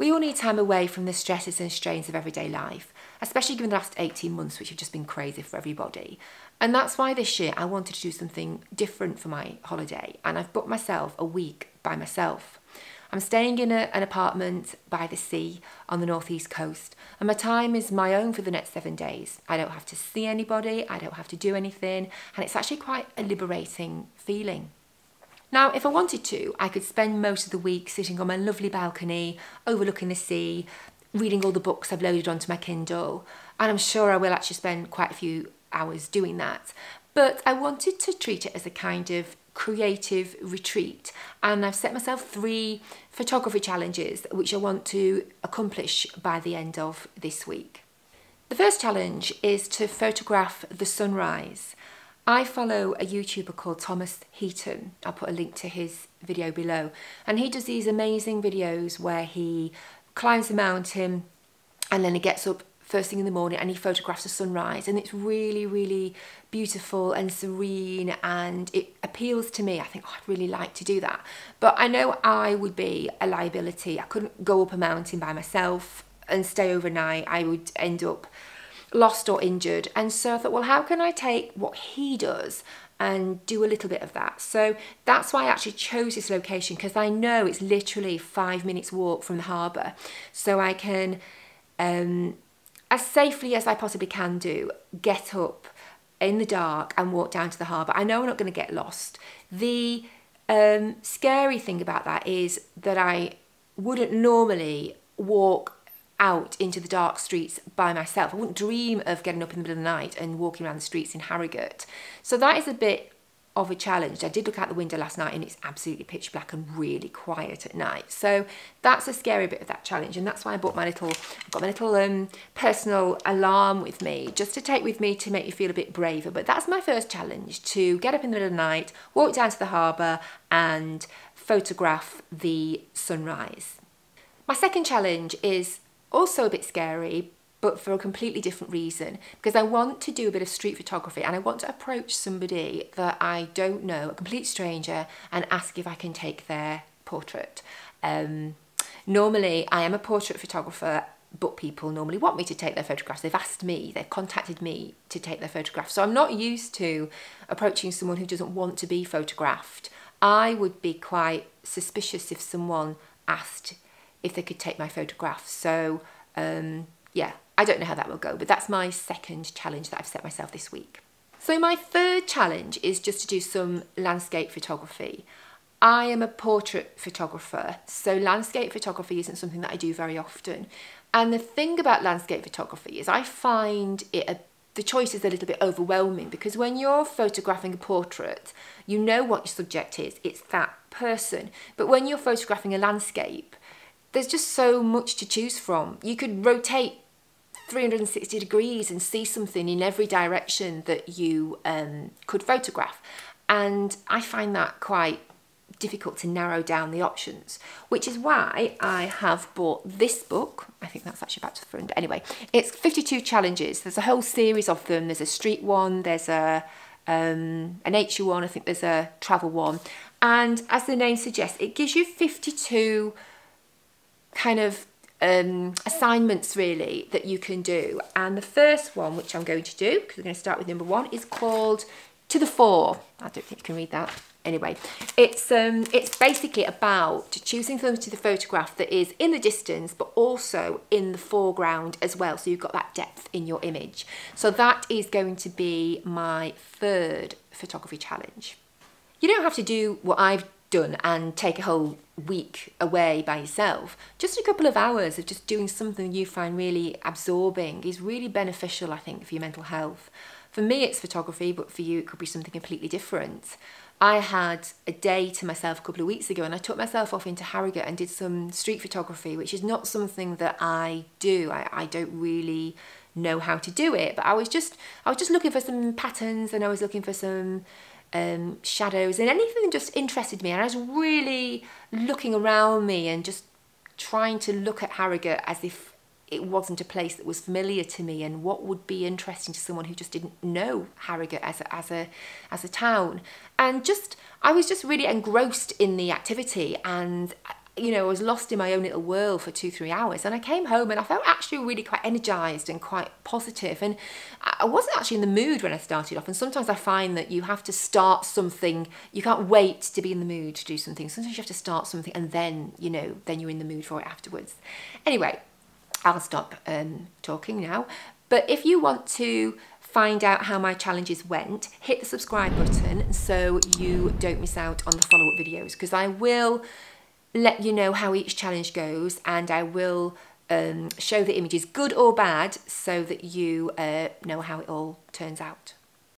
We all need time away from the stresses and strains of everyday life, especially given the last 18 months, which have just been crazy for everybody. And that's why this year I wanted to do something different for my holiday, and I've booked myself a week by myself. I'm staying in an apartment by the sea on the northeast coast, and my time is my own for the next 7 days. I don't have to see anybody, I don't have to do anything, and it's actually quite a liberating feeling. Now, if I wanted to, I could spend most of the week sitting on my lovely balcony, overlooking the sea, reading all the books I've loaded onto my Kindle, and I'm sure I will actually spend quite a few hours doing that. But I wanted to treat it as a kind of creative retreat, and I've set myself 3 photography challenges which I want to accomplish by the end of this week. The first challenge is to photograph the sunrise. I follow a YouTuber called Thomas Heaton. I'll put a link to his video below, and he does these amazing videos where he climbs a mountain and then he gets up first thing in the morning and he photographs the sunrise, and it's really, really beautiful and serene, and it appeals to me. I think, oh, I'd really like to do that, but I know I would be a liability. I couldn't go up a mountain by myself and stay overnight. I would end up lost or injured, and so I thought, well, how can I take what he does and do a little bit of that? So that's why I actually chose this location, because I know it's literally 5 minutes walk from the harbour, so I can as safely as I possibly can do, get up in the dark and walk down to the harbour. I know I'm not going to get lost. The scary thing about that is that I wouldn't normally walk out into the dark streets by myself. I wouldn't dream of getting up in the middle of the night and walking around the streets in Harrogate. So that is a bit of a challenge. I did look out the window last night and it's absolutely pitch black and really quiet at night. So that's a scary bit of that challenge, and that's why I bought I've got my little personal alarm with me, just to take with me to make me feel a bit braver. But that's my first challenge, to get up in the middle of the night, walk down to the harbour and photograph the sunrise. My second challenge is also a bit scary, but for a completely different reason, because I want to do a bit of street photography and I want to approach somebody that I don't know, a complete stranger, and ask if I can take their portrait. Normally I am a portrait photographer, but people normally want me to take their photographs. They've asked me, they've contacted me to take their photographs. So I'm not used to approaching someone who doesn't want to be photographed. I would be quite suspicious if someone asked if they could take my photographs. So yeah, I don't know how that will go, but that's my second challenge that I've set myself this week. So my third challenge is just to do some landscape photography. I am a portrait photographer, so landscape photography isn't something that I do very often. And the thing about landscape photography is I find the choice is a little bit overwhelming, because when you're photographing a portrait, you know what your subject is, it's that person. But when you're photographing a landscape, there's just so much to choose from. You could rotate 360 degrees and see something in every direction that you could photograph. And I find that quite difficult to narrow down the options, which is why I have bought this book. I think that's actually back to the front. Anyway, it's 52 challenges. There's a whole series of them. There's a street one, there's a nature one, I think there's a travel one. And as the name suggests, it gives you 52 kind of assignments really that you can do. And the first one, which I'm going to do, because we're going to start with number 1, is called To the Fore. I don't think you can read that. Anyway, it's basically about choosing something to the photograph that is in the distance but also in the foreground as well, so you've got that depth in your image. So that is going to be my third photography challenge. You don't have to do what I've done and take a whole week away by yourself. Just a couple of hours of just doing something you find really absorbing is really beneficial, I think, for your mental health. For me it's photography, but for you it could be something completely different. I had a day to myself a couple of weeks ago and I took myself off into Harrogate and did some street photography, which is not something that I do. I don't really know how to do it, but I was just looking for some patterns, and I was looking for some shadows, and anything just interested me, and I was really looking around me and just trying to look at Harrogate as if it wasn't a place that was familiar to me, and what would be interesting to someone who just didn't know Harrogate as a town. And I was just really engrossed in the activity, and you know, I was lost in my own little world for 2-3 hours, and I came home and I felt actually really quite energized and quite positive, and I wasn't actually in the mood when I started off. And sometimes I find that you have to start something, you can't wait to be in the mood to do something. Sometimes you have to start something and then, you know, then you're in the mood for it afterwards. Anyway, I'll stop talking now. But if you want to find out how my challenges went, hit the subscribe button so you don't miss out on the follow-up videos, because I will let you know how each challenge goes, and I will show the images, good or bad, so that you know how it all turns out.